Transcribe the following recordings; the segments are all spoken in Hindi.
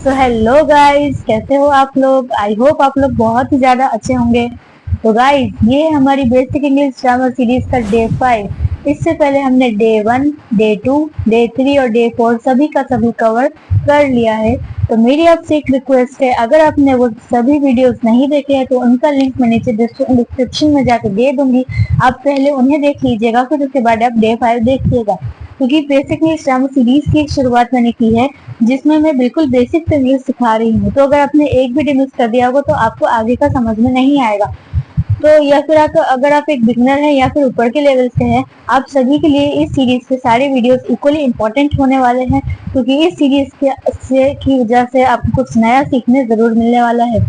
सो हेलो गाइस, कैसे हो आप लोग। आई होप आप लोग बहुत ही ज्यादा अच्छे होंगे। तो गाइस, ये है हमारी बेसिक इंग्लिश ग्रामर सीरीज का डे 5। इससे पहले हमने डे 1, डे 2, डे 3 और डे 4 सभी का सभी कवर कर लिया है। तो मेरी आपसे एक रिक्वेस्ट है, अगर आपने वो सभी वीडियोस नहीं देखे हैं तो उनका लिंक मैं नीचे डिस्क्रिप्शन में जाकर दे दूंगी। आप पहले उन्हें देख लीजिएगा, फिर उसके बाद आप डे 5 देखिएगा, क्योंकि बेसिक इंग्लिश ग्रामर सीरीज की एक शुरुआत मैंने की है जिसमें मैं बिल्कुल बेसिक से इंग्लिश सिखा रही हूँ। तो अगर आपने एक भी मिस कर दिया होगा तो आपको आगे का समझ में नहीं आएगा। तो या फिर अगर आप एक बिगनर हैं या फिर ऊपर के लेवल से हैं, आप सभी के लिए इस सीरीज के सारे वीडियोस इक्वली इंपॉर्टेंट होने वाले हैं, क्योंकि इस सीरीज की वजह से आपको कुछ नया सीखने जरूर मिलने वाला है।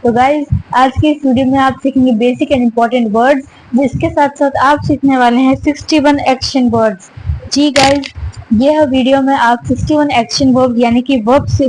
तो गाइज, आज की इस वीडियो में आप सीखेंगे बेसिक एंड इम्पोर्टेंट वर्ड्स, जिसके साथ साथ आप सीखने वाले हैं 61 एक्शन वर्ड्स। जी गाइज, यह वीडियो में आप 61 एक्शन वर्ड यानी कि वर्ड्स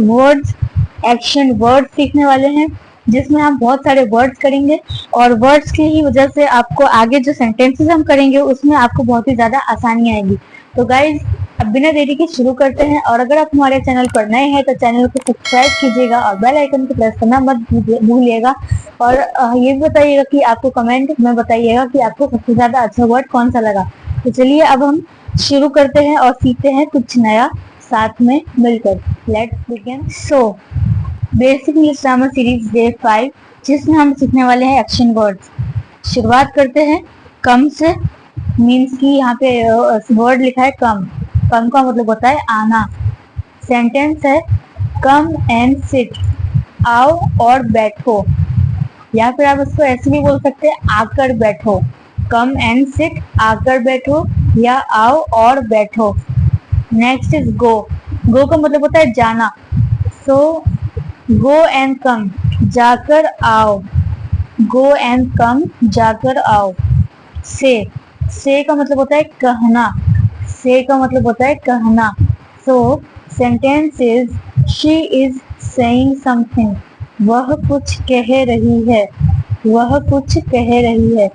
एक्शन वर्ड सीखने वाले हैं, जिसमें हम बहुत सारे वर्ड्स करेंगे और वर्ड्स की ही वजह से आपको आगे जो सेंटेंसेस हम करेंगे उसमें आपको बहुत ही ज्यादा आसानी आएगी। तो गाइज, अब बिना देरी के शुरू करते हैं। और अगर आप हमारे चैनल पर नए हैं तो चैनल को सब्सक्राइब कीजिएगा और बेल आइकन को प्रेस करना मत भूलिएगा। और ये भी बताइएगा कि आपको कमेंट में बताइएगा कि आपको सबसे ज्यादा अच्छा वर्ड कौन सा लगा। तो चलिए अब हम शुरू करते हैं और सीखते हैं कुछ नया साथ में मिलकर। Let's begin. So basic English grammar series day 5, जिसमें हम सीखने वाले हैं एक्शन वर्ड्स। शुरुआत करते हैं कम से। मीन्स की यहाँ पे वर्ड लिखा है कम। कम का मतलब होता है आना। सेंटेंस है कम एंड सिट, आओ और बैठो, या फिर आप इसको ऐसे भी बोल सकते हैं आकर बैठो। कम एंड सिट, आकर बैठो या आओ और बैठो। Next is go. गो का मतलब होता है जाना। सो गो एंड कम, जाकर आओ। गो एंड कम, जाकर आओ। से का मतलब होता है कहना। से का मतलब होता है कहना। सो sentence is she is saying something, वह कुछ कह रही है। वह कुछ कह रही है।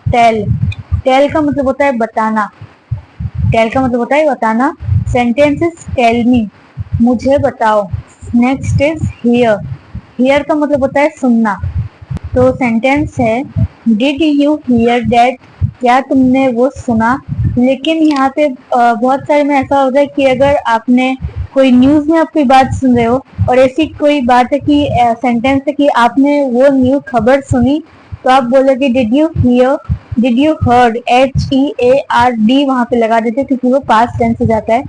टेल। टेल का मतलब होता है बताना। टेल का मतलब होता है बताना। सेंटेंस इज टेल मी, मुझे बताओ। Next is here. हियर का मतलब होता है सुनना। तो सेंटेंस है डिड यू हियर दैट, क्या तुमने वो सुना। लेकिन यहाँ पे बहुत सारे में ऐसा होता है कि अगर आपने कोई न्यूज में आप कोई बात सुन रहे हो और ऐसी कोई बात है कि सेंटेंस है कि आपने वो न्यूज खबर सुनी, तो आप बोलोगे did you here, did you heard, HEARD वहां पे लगा देते क्योंकि वो पास्ट टेंस हो जाता है।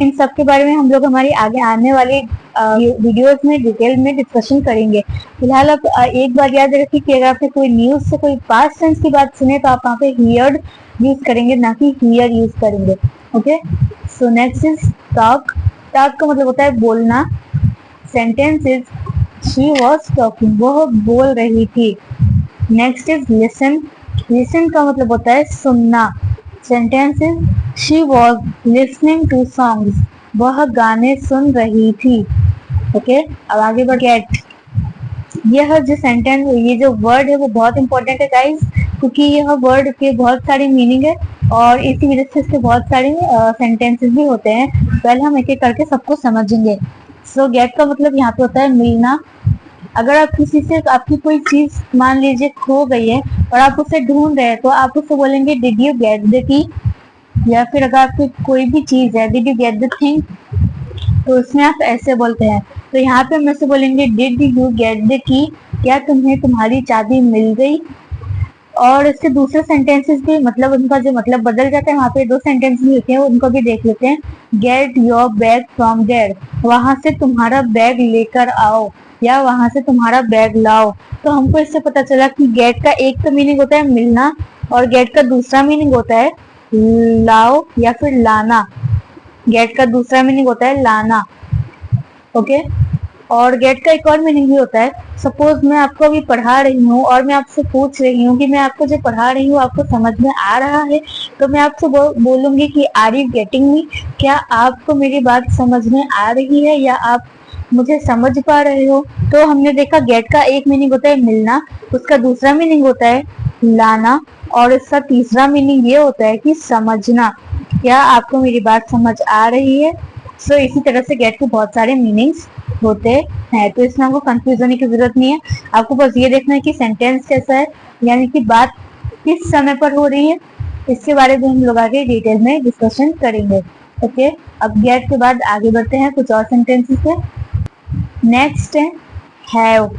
इन सब के बारे में हम लोग हमारी आगे आने वाली वीडियोस में डिटेल में डिस्कशन करेंगे। फिलहाल आप एक बार याद रखिए कि अगर आपने कोई न्यूज से कोई पास्ट टेंस की बात सुने तो आप वहाँ पे हियर्ड यूज करेंगे, ना कि हियर यूज करेंगे। Okay, so next is talk. Talk का मतलब होता है बोलना। Sentence is she was talking, वह बोल रही थी। Next is listen. लिसन का मतलब होता है सुनना। Sentence is she was listening to songs, वह गाने सुन रही थी। ओके, अब आगे बढ़ गेट। यह जो सेंटेंस, ये जो वर्ड है वो बहुत इंपॉर्टेंट है गाइस, क्योंकि यह वर्ड के बहुत सारी मीनिंग है और इसी वजह से इसके बहुत सारे सेंटेंसेस भी होते हैं। पहले हम एक एक करके सबको समझेंगे। सो गेट का मतलब यहाँ पे होता है मिलना। अगर आप किसी से, आपकी कोई चीज मान लीजिए खो गई है और आप उसे ढूंढ रहे हैं, तो आप उससे बोलेंगे did you get the key. या फिर अगर आपकी कोई भी चीज है did you get the thing, तो उसमें आप ऐसे बोलते हैं। तो यहाँ पे हम ऐसे बोलेंगे did you get the key, क्या तुम्हें तुम्हारी चाबी मिल गई। और इसके दूसरे सेंटेंसेस भी मतलब उनका जो मतलब बदल जाता है। वहाँ पे 2 सेंटेंस भी होते हैं, उनको भी देख लेते हैं। Get your bag from there, वहां से तुम्हारा बैग लेकर आओ या वहां से तुम्हारा बैग लाओ। तो हमको इससे पता चला कि गेट का एक तो मीनिंग होता है मिलना और गेट का दूसरा मीनिंग होता है लाओ या फिर लाना। गेट का दूसरा मीनिंग होता है लाना। ओके, और गेट का एक और मीनिंग भी होता है। सपोज मैं आपको अभी पढ़ा रही हूँ और मैं आपसे पूछ रही हूँ कि मैं आपको जो पढ़ा रही हूँ आपको समझ में आ रहा है, तो मैं आपसे बोलूंगी कि आर यू गेटिंग मी, क्या आपको मेरी बात समझ में आ रही है या आप मुझे समझ पा रहे हो। तो हमने देखा गेट का एक मीनिंग होता है मिलना, उसका दूसरा मीनिंग होता है लाना और इसका तीसरा मीनिंग ये होता है कि समझना। क्या आपको मेरी बात समझ आ रही है। सो इसी तरह से गेट के बहुत सारे मीनिंग्स होते हैं, तो इसमें आपको कंफ्यूज होने की जरूरत नहीं है। आपको बस ये देखना है कि सेंटेंस कैसा है, यानी कि बात किस समय पर हो रही है, इसके बारे में हम लोग आगे डिटेल में डिस्कशन करेंगे। ओके, अब गेट के बाद आगे बढ़ते हैं कुछ और सेंटेंसेस पे। नेक्स्ट है हैव।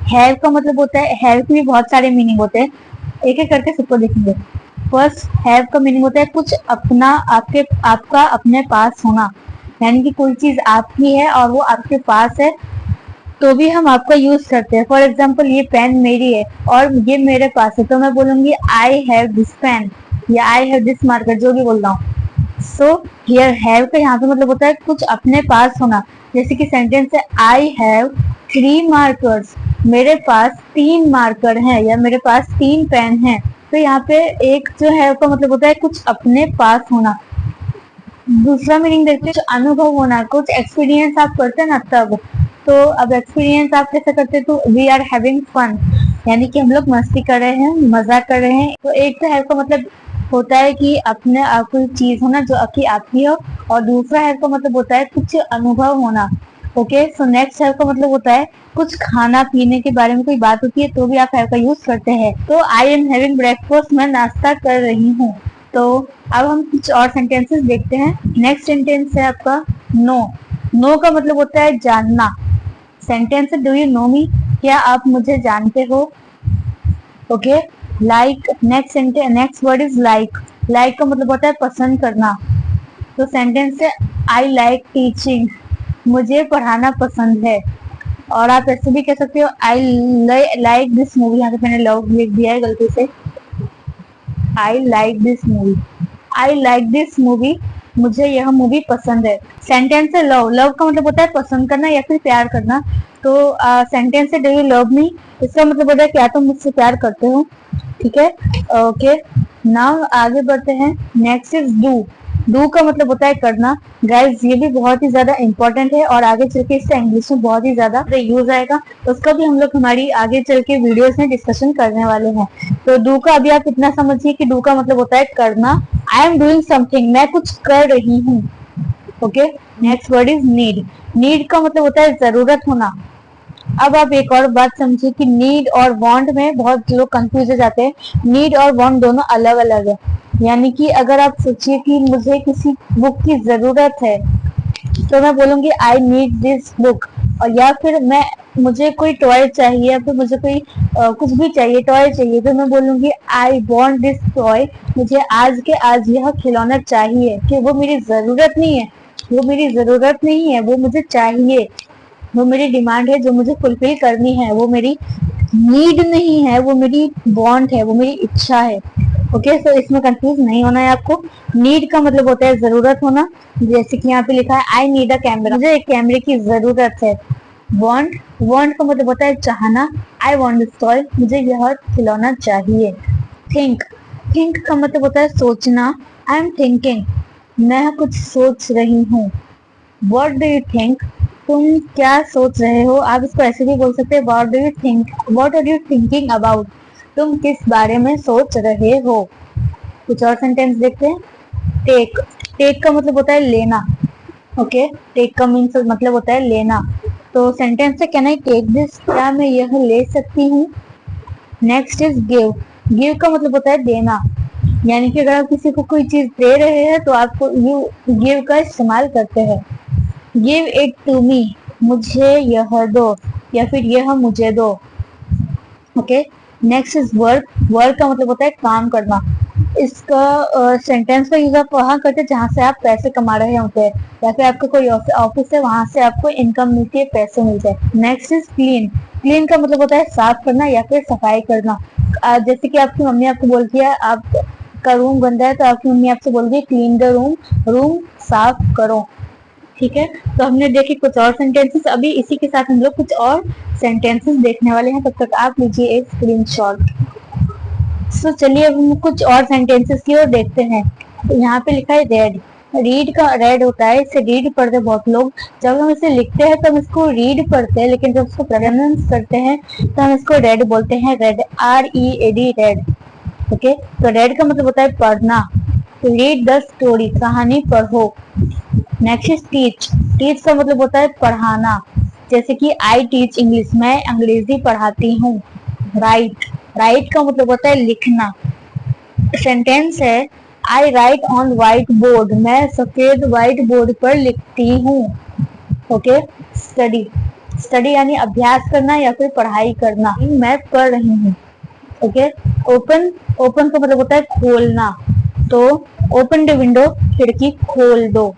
हैव का मतलब होता है, हैव के भी बहुत सारे मीनिंग होते हैं, एक एक करके सबको देखेंगे। फर्स्ट हैव का मीनिंग होता है कुछ अपना, आपका अपने पास होना, यानी कि कोई चीज आपकी है और वो आपके पास है तो भी हम आपका यूज करते हैं। फॉर एग्जाम्पल ये पेन मेरी है और ये मेरे पास है, तो मैं बोलूंगी आई हैव दिस पेन या आई हैव दिस मार्कर, जो भी बोल रहा हूँ। सो हियर हैव का यहाँ पे मतलब होता है कुछ अपने पास होना, जैसे कि सेंटेंस है आई हैव 3 मार्कर्स, मेरे पास 3 मार्कर हैं या मेरे पास 3 पेन हैं। तो यहाँ पे एक जो है का मतलब होता है कुछ अपने पास होना। दूसरा मीनिंग देखते हैं अनुभव होना, कुछ एक्सपीरियंस आप करते हैं ना तब। तो अब एक्सपीरियंस आप कैसे करते हैं, तो वी आर हैविंग फन, यानी कि हम लोग मस्ती कर रहे हैं, मजा कर रहे हैं। तो एक तो है का मतलब होता है कि अपने कोई चीज होना जो आपकी हो, और दूसरा है का मतलब होता है कुछ अनुभव होना। ओके, सो नेक्स्ट है का मतलब होता है कुछ खाना पीने के बारे में कोई बात होती है तो भी आप हैव का यूज करते हैं। तो आई एम हैविंग ब्रेकफास्ट, मैं नाश्ता कर रही हूँ। तो अब हम कुछ और सेंटेंसेस देखते हैं। नेक्स्ट सेंटेंस है आपका नो। नो का मतलब होता है जानना। सेंटेंस है डू यू नो मी, क्या आप मुझे जानते हो। Okay, like. Next word is like. Like का मतलब होता है पसंद करना। तो सेंटेंस है आई लाइक टीचिंग, मुझे पढ़ाना पसंद है। और आप ऐसे भी कह सकते हो आई लाइक दिस मूवी, यहाँ पे मैंने लव लिख दिया है गलती से। I like this movie, I like this movie, मुझे यह मूवी पसंद है। सेंटेंस है लव। लव का मतलब होता है पसंद करना या फिर प्यार करना। तो सेंटेंस है डू यू लव मी, इसका मतलब होता है क्या तुम मुझसे प्यार करते हो। ठीक है, ओके। नाउ आगे बढ़ते हैं। Next is do. डू का मतलब होता है करना। गाइज ये भी बहुत ही ज्यादा इंपॉर्टेंट है और आगे चल के इससे इंग्लिश में बहुत ही ज्यादा यूज आएगा, उसका भी हम लोग हमारी आगे चल के वीडियोस में डिस्कशन करने वाले हैं। तो डू का अभी आप इतना समझिए कि डू का मतलब होता है करना। आई एम डूइंग समथिंग, मैं कुछ कर रही हूँ। Okay, next word is need. Need का मतलब होता है जरूरत होना। अब आप एक और बात समझिए कि नीड और वांट में बहुत लोग कंफ्यूज हो जाते हैं। नीड और वांट दोनों अलग अलग है, यानी कि अगर आप सोचिए कि मुझे किसी बुक की जरूरत है तो मैं बोलूंगी आई नीड दिस बुक, और या फिर मुझे कोई टॉय चाहिए या फिर मुझे कोई कुछ भी चाहिए, टॉय चाहिए, तो मैं बोलूंगी आई वांट दिस टॉय, मुझे आज के आज यह खिलौना चाहिए। कि वो मेरी जरूरत नहीं है, वो मेरी जरूरत नहीं है, वो मुझे चाहिए, वो मेरी डिमांड है जो मुझे फुलफिल करनी है। वो मेरी नीड नहीं है, वो मेरी वांट है, वो मेरी इच्छा है। ओके, तो इसमें कंफ्यूज नहीं होना है आपको। नीड का मतलब होता है जरूरत होना, जैसे कि यहाँ पे लिखा है आई नीड अ कैमरा, मुझे एक कैमरे की जरूरत है। वांट का मतलब होता है चाहना। आई वांट दिस टॉय, मुझे यह खिलौना चाहिए। थिंक का मतलब होता है सोचना। आई एम थिंकिंग, मैं कुछ सोच रही हूँ। व्हाट डू यू थिंक, तुम क्या सोच रहे हो। आप इसको ऐसे भी बोल सकते हैं what do you think, what are you thinking about, तुम किस बारे में सोच रहे हो। कुछ और सेंटेंस देखते हैं। टेक का मतलब होता है लेना। ओके, टेक का मीन्स मतलब होता है लेना। तो सेंटेंस है कैन आई टेक दिस, क्या मैं यह ले सकती हूँ। Next is give. गिव का मतलब होता है देना, यानी कि अगर आप किसी को कोई चीज दे रहे हैं तो आपको यू गिव का इस्तेमाल करते हैं। गिव इट टू मी, मुझे यह दो, या फिर यह मुझे दो। Okay, next is work. Work का मतलब होता है काम करना। इसका सेंटेंस का यूज आप वहां करते हैं जहां से आप पैसे कमा रहे होते हैं, या फिर आपका कोई ऑफिस है वहां से आपको इनकम मिलती है, पैसे मिलते हैं। Next is clean. क्लीन का मतलब होता है साफ करना या फिर सफाई करना। जैसे कि आपकी मम्मी आपको बोलती है आपका रूम गंदा है, तो आपकी मम्मी आपसे बोलती है क्लीन द रूम, रूम साफ करो। ठीक है, तो हमने देखे कुछ और सेंटेंसेस। अभी इसी के साथ हम लोग कुछ और सेंटेंसेस देखने वाले हैं, तब तक आप लीजिए एक स्क्रीनशॉट। सो चलिए अब हम कुछ और सेंटेंसेस की ओर देखते हैं। तो यहाँ पे लिखा है रेड। रीड का रेड होता है, इसे रीड पढ़ते बहुत लोग। जब हम इसे लिखते हैं तो हम इसको रीड पढ़ते हैं, लेकिन जब इसको प्रोनाउंस करते हैं तो हम इसको रेड बोलते हैं। Red, READ, red. ओके, तो रेड का मतलब होता है पढ़ना। तो रीड द स्टोरी, कहानी पढ़ो। Next is teach. टीच का मतलब होता है पढ़ाना, जैसे कि आई टीच इंग्लिश, मैं अंग्रेजी पढ़ाती हूँ। राइट, राइट का मतलब होता है लिखना। सेंटेंस है आई राइट ऑन व्हाइट बोर्ड, मैं सफेद व्हाइट बोर्ड पर लिखती हूँ। ओके। स्टडी, स्टडी यानी अभ्यास करना या फिर पढ़ाई करना, मैं पढ़ रही हूँ। ओके। ओपन, ओपन का मतलब होता है खोलना, तो ओपन द विंडो, खिड़की खोल दो।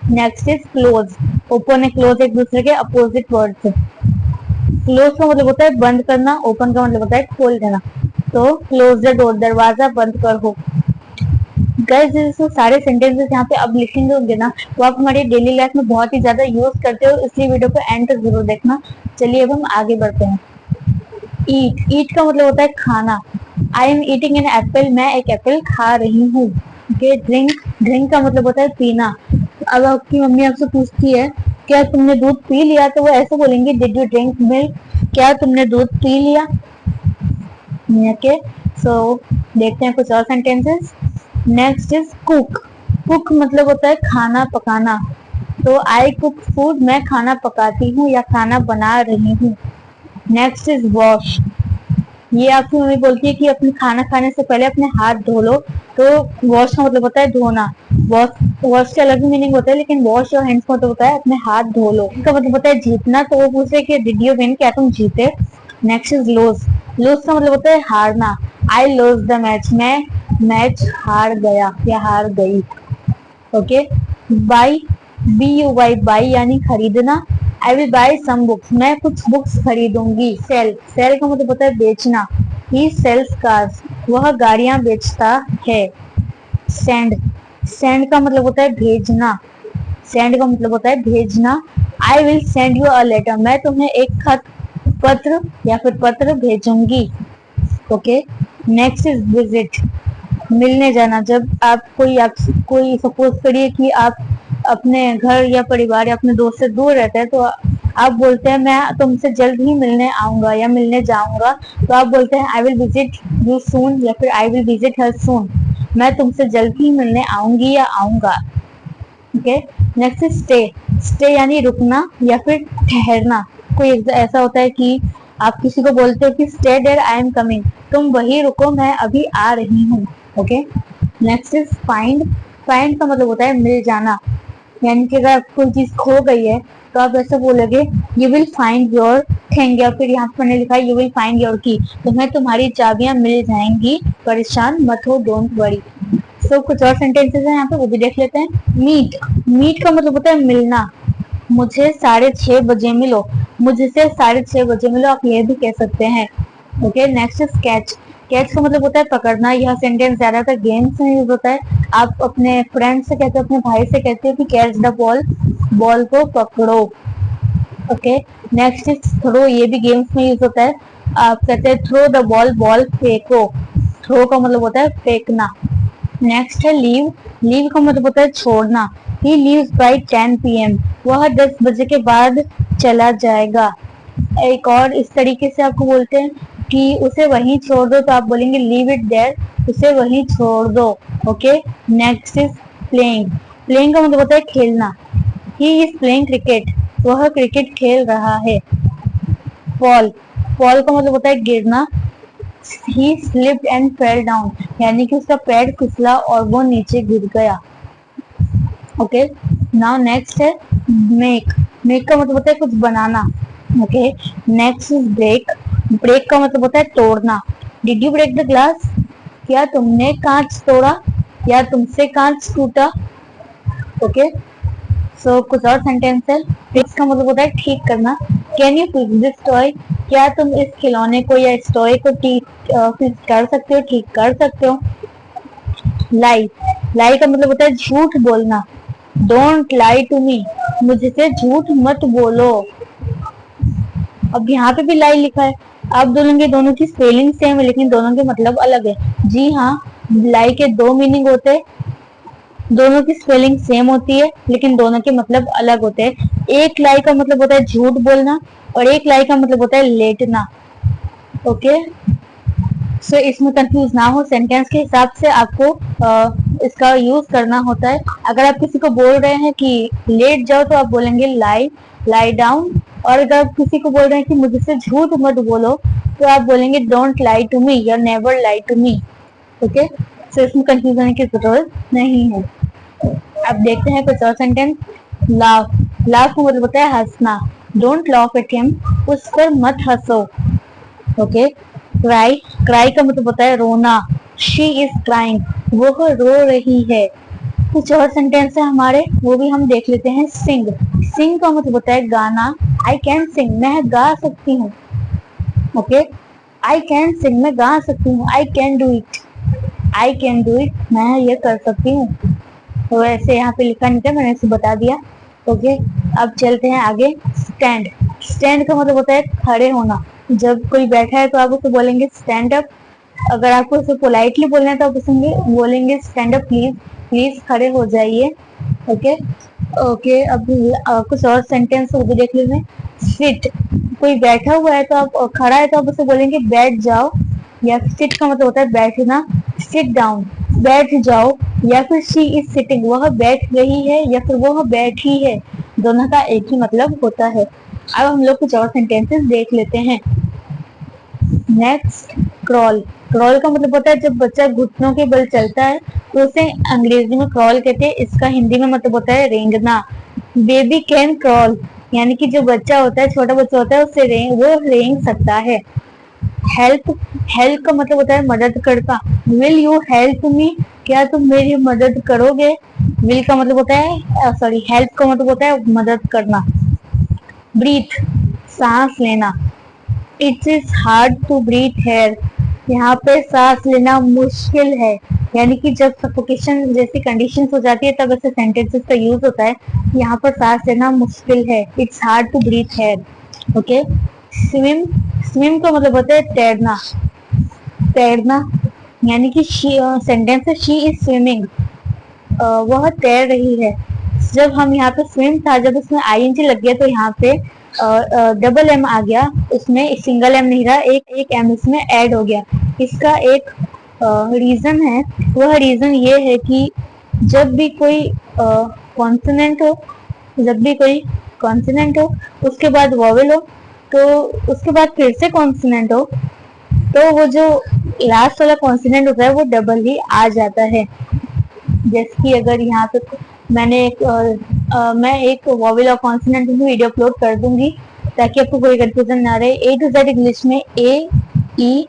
Next is close. ओपन और क्लोज एक दूसरे के अपोजिट वर्ड्स है। क्लोज का मतलब होता है बंद करना, ओपन का मतलब होता है खोल देना, तो क्लोज द डोर, दरवाजा बंद करो। गाइस जैसे सारे सेंटेंसेस यहाँ पे अब लिखेंगे होंगे ना, वो आप हमारी डेली लाइफ में बहुत ही ज्यादा यूज करते हो, इसलिए वीडियो को एंड तक जरूर देखना। चलिए अब हम आगे बढ़ते हैं। ईट, ईट का मतलब होता है खाना। I am eating an apple, मैं एक एप्पल खा रही हूँ। ओके। ड्रिंक, ड्रिंक का मतलब होता है पीना। अब आपकी मम्मी आपसे पूछती है क्या तुमने दूध पी लिया, तो वो ऐसे बोलेंगे डिड यू ड्रिंक मिल्क, क्या तुमने दूध पी लिया। ओके। सो देखते हैं कुछ और sentences. Next is cook. Cook मतलब होता है खाना पकाना, तो आई कुक फूड, मैं खाना पकाती हूँ या खाना बना रही हूँ। Next is wash. ये आपकी मम्मी बोलती है कि अपने खाना खाने से पहले अपने हाथ धो लो, तो वॉश का मतलब होता है धोना। वॉश, वॉश के अलग मीनिंग होता है, लेकिन वॉश योर हैंड्स का मतलब होता है अपने हाथ धो लो। इसका मतलब होता है जीतना, तो वो पूछ रहे कि डिड यू विन, क्या तुम जीते। Next is loose. लूज का मतलब होता है हारना। आई लूज द मैच, मैं मैच हार गया या हार गई। Okay. Bye, B U Y, bye यानी खरीदना। I will buy some books, मैं कुछ बुक्स खरीदूंगी। सेल, सेल का मतलब होता है बेचना। ही सेल्स कार्स, वह गाड़ियां बेचता है। सेंड, सेंड का मतलब होता है भेजना। सेंड का मतलब होता है भेजना। I will send you a letter, मैं तुम्हें एक खत, पत्र या फिर पत्र भेजूंगी। ओके। नेक्स्ट इज विजिट, मिलने जाना। जब आप कोई सपोज करिए कि आप अपने घर या परिवार या अपने दोस्त से दूर रहते हैं, तो आप बोलते हैं मैं तुमसे जल्द ही मिलने आऊंगा या मिलने जाऊंगा, तो आप बोलते हैं I will visit you soon या फिर आई विल विजिट हर सून, मैं तुमसे जल्द ही मिलने आऊंगी या आऊंगा। Okay. Next is stay. Stay यानी रुकना या फिर ठहरना। कोई ऐसा होता है कि आप किसी को बोलते हो कि stay there I am coming, तुम वही रुको मैं अभी आ रही हूँ। Okay. Next is find. Find का मतलब होता है मिल जाना, यानी कि अगर कोई चीज खो गई है तो आप ऐसे बोलोगे you will find your thing, या फिर यहाँ पर मैंने लिखा है यू विल फाइंड योर की, तुम्हें तुम्हारी चाबियां मिल जाएंगी, परेशान मत हो, डोंट वरी। सो कुछ और सेंटेंसेस हैं यहाँ पे, वो भी देख लेते हैं। मीट, मीट का मतलब होता है मिलना। मुझे 6:30 बजे मिलो, मुझसे 6:30 बजे मिलो, आप ये भी कह सकते हैं। Okay. Next is catch. Catch का मतलब होता है पकड़ना। यह सेंटेंस ज्यादातर गेम्स में यूज होता है। आप अपने फ्रेंड से कहते हो, अपने भाई से कहते हो कि कैच द बॉल, बॉल को पकड़ो। ओके। नेक्स्ट इज थ्रो, ये भी गेम्स में यूज होता है। आप कहते हैं थ्रो द बॉल, बॉल फेंको। थ्रो का मतलब होता है फेंकना। नेक्स्ट है लीव। लीव का मतलब होता है छोड़ना। ही लीव्स बाय 10 PM, वह 10 बजे के बाद चला जाएगा। एक और इस तरीके से आपको बोलते हैं कि उसे वहीं छोड़ दो, तो आप बोलेंगे लीव इट देयर, उसे वहीं छोड़ दो। Okay. Next is playing. Playing का मतलब होता है खेलना। ही इज प्लेइंग क्रिकेट, वह क्रिकेट खेल रहा है। फॉल, फॉल का मतलब होता है गिरना। ही स्लिप्ड एंड फेल डाउन, यानी कि उसका पैर फिसला और वो नीचे गिर गया। ओके। नाउ नेक्स्ट है मेक। मेक का मतलब होता है कुछ बनाना। Okay. Next is break. Break का मतलब होता है तोड़ना। Did you break the glass, क्या तुमने कांच तोड़ा या तुमसे कांच टूटा। ओके। सो कुछ और सेंटेंस है। फिक्स का मतलब होता है ठीक करना। Can you fix this toy, क्या तुम इस खिलौने को या इस टॉय को फिक्स कर सकते हो, ठीक कर सकते हो। लाई, लाई का मतलब होता है झूठ बोलना। डोंट लाई टू मी, मुझसे झूठ मत बोलो। अब यहाँ पे भी लाई लिखा है। आप दोनों के, दोनों की स्पेलिंग सेम है लेकिन दोनों के मतलब अलग है। जी हाँ, लाई के दो मीनिंग होते हैं, दोनों की स्पेलिंग सेम होती है लेकिन दोनों के मतलब अलग होते हैं। एक लाई का मतलब होता है झूठ बोलना और एक लाई का मतलब होता है लेटना। ओके। सो इसमें कंफ्यूज ना हो, सेंटेंस के हिसाब से आपको इसका यूज करना होता है। अगर आप किसी को बोल रहे हैं कि लेट जाओ तो आप बोलेंगे लाई डाउन। और अगर आप किसी को बोल रहे हैं कि मुझसे झूठ मत बोलो तो आप बोलेंगे डोंट लाई टू मी या never lie to me. Okay, so इसमें कंफ्यूज होने की जरूरत नहीं है। अब देखते हैं कुछ और सेंटेंस। लाफ, लाफ का मतलब होता है हंसना। डोंट लाफ एट हिम, उस पर मत हंसो। ओके, क्राई, क्राई का मतलब होता है रोना। शी इज क्राइंग, वो रो रही है। कुछ और सेंटेंस है हमारे, वो भी हम देख लेते हैं। सिंग, सिंग का मतलब होता है गाना। आई कैन सिंग, मैं गा सकती हूँ। ओके, आई कैन सिंग, मैं गा सकती हूँ। I can do it, I can do it, मैं ये कर सकती हूँ। तो ऐसे यहाँ पे लिखा नहीं था, मैंने इसे बता दिया। ओके, अब चलते हैं आगे। स्टैंड, स्टैंड का मतलब होता है खड़े होना। जब कोई बैठा है तो आप उसे बोलेंगे स्टैंड अप। अगर आपको उसे पोलाइटली बोलना है तो आप उसे बोलेंगे स्टैंड अप प्लीज, प्लीज खड़े हो जाइए। ओके ओके, अब कुछ और सेंटेंस वो भी देख लेते हैं। सिट, कोई बैठा हुआ है तो आप, खड़ा है तो आप उसे बोलेंगे बैठ जाओ। या सिट का मतलब होता है बैठना। सिट डाउन, बैठ जाओ। या फिर शी इज सिटिंग, वह बैठ रही है या फिर वह बैठी है, दोनों का एक ही मतलब होता है। अब हम लोग कुछ और सेंटेंसेस देख लेते हैं। नेक्स्ट, क्रॉल, क्रॉल का मतलब होता है जब बच्चा घुटनों के बल चलता है तो उसे अंग्रेजी में क्रॉल कहते हैं। इसका हिंदी में मतलब होता है रेंगना। बेबी कैन क्रॉल, यानी कि जो बच्चा होता है, छोटा बच्चा होता है, उससे वो रेंग सकता है। हेल्प, हेल्प का मतलब होता है मदद करना। विल यू हेल्प मी, क्या तुम मेरी मदद करोगे। विल का मतलब होता है सॉरी, हेल्प का मतलब होता है मदद करना। ब्रीथ, सांस लेना। It is hard to breathe here, यहाँ पे सांस लेना मुश्किल है। यानी कि जब सफोकेशन जैसी कंडीशन हो जाती है तब ऐसे सेंटेंसेस का यूज होता है। यहाँ पर सांस लेना मुश्किल है। It's hard to breathe here. Okay, swim, swim का मतलब होता है तैरना। तैरना, यानी कि सेंटेंस है शी इज स्विमिंग, वह तैर रही है। जब हम यहाँ पे स्विम था, जब उसमें आईएनजी लग गया तो यहाँ पे डबल एम आ गया, उसमें सिंगल एम नहीं रहा, एक एम इसमें ऐड हो गया। इसका एक रीजन है, वह रीजन ये है कि जब भी कोई कॉन्सोनेंट हो, जब भी कोई कॉन्सोनेंट हो उसके बाद वॉवेल हो, तो उसके बाद फिर से कॉन्सोनेंट हो, तो वो जो लास्ट वाला कॉन्सोनेंट होता है वो डबल ही आ जाता है। जैसे कि अगर यहाँ पे मैं एक वॉवेल और कॉन्सोनेंट की वीडियो अपलोड कर दूंगी ताकि आपको कोई कंफ्यूजन ना रहे। ए टू जेड इंग्लिश में ए, ई,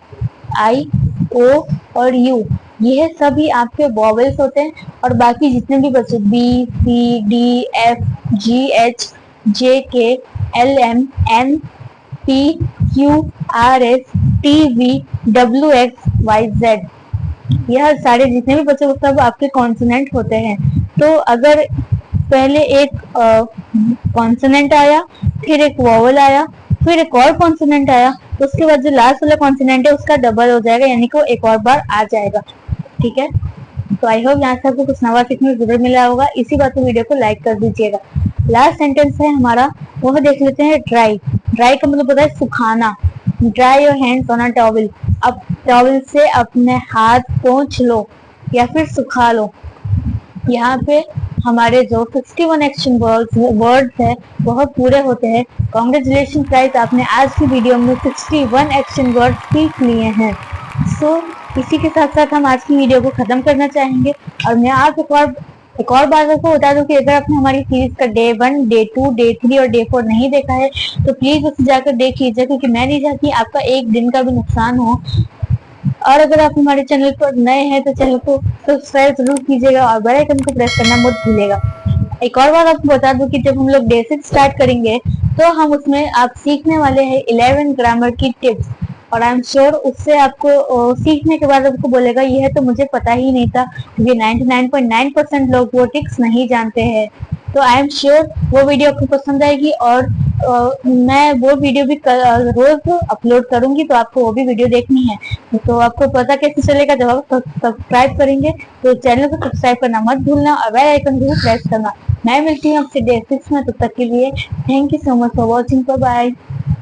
आई, ओ और यू, यह सभी आपके वॉवेल्स होते हैं। और बाकी जितने भी बचे B, C, D, F, G, H, J, K, L, M, N, P, Q, R, S, T, V, W, X, Y, Z, यह सारे जितने भी बचे वो सब आपके कॉन्सोनेंट होते हैं। तो अगर पहले एक कॉन्सोनेंट आया, फिर एक वॉवल आया, फिर एक और कॉन्सोनेंट आया, तो उसके बाद जो लास्ट वाला कॉन्सोनेंट है उसका डबल हो जाएगा, यानी कि वो एक और बार आ जाएगा। ठीक है, तो आई होप यहाँ से आपको कुछ नवा सीखने को जरूर मिला होगा। इसी बात पे वीडियो को लाइक कर दीजिएगा। लास्ट सेंटेंस है हमारा, वो देख लेते हैं। ड्राई, ड्राई का मतलब होता है सुखाना। Dry your hands on a towel, अब टॉवल से अपने हाथ पोंछ लो या फिर सुखा लो। यहाँ पे हमारे जो 61 एक्शन वर्ड्स है वह पूरे होते हैं। कॉन्ग्रेचुलेशन गाइस, आपने आज की वीडियो में 61 एक्शन वर्ड सीख लिए हैं। सो इसी के साथ साथ हम आज की वीडियो को खत्म करना चाहेंगे। और मैं आप एक और बात आपको बता दूं कि अगर आपने हमारी सीरीज का डे 1, डे 2, डे 3 और डे 4 नहीं देखा है तो प्लीज उसे जाकर देख लीजिए, क्योंकि मैं नहीं चाहती आपका एक दिन का भी नुकसान हो। और अगर आप हमारे चैनल पर नए हैं तो चैनल को सब्सक्राइब जरूर कीजिएगा और बेल आइकन को प्रेस करना मत भूलिएगा। एक और बात आपको बता दूं कि जब हम लोग डे 6 स्टार्ट करेंगे तो हम उसमें आप सीखने वाले हैं 11 ग्रामर की टिप्स। और आई एम श्योर उससे आपको सीखने के बाद आपको बोलेगा यह तो मुझे पता ही नहीं था, क्योंकि 99.9% लोग वो टिप्स नहीं जानते हैं। तो आई एम श्योर वो वीडियो आपको पसंद आएगी और मैं वो वीडियो भी रोज अपलोड करूंगी, तो आपको वो भी वीडियो देखनी है। तो आपको पता कैसे चलेगा, जब आप सब्सक्राइब करेंगे तो चैनल को सब्सक्राइब करना मत भूलना और बेल आइकन को प्रेस करना। मैं मिलती हूँ आपसे डे 6 में, तब तक के लिए thank you so much for watching. Bye bye.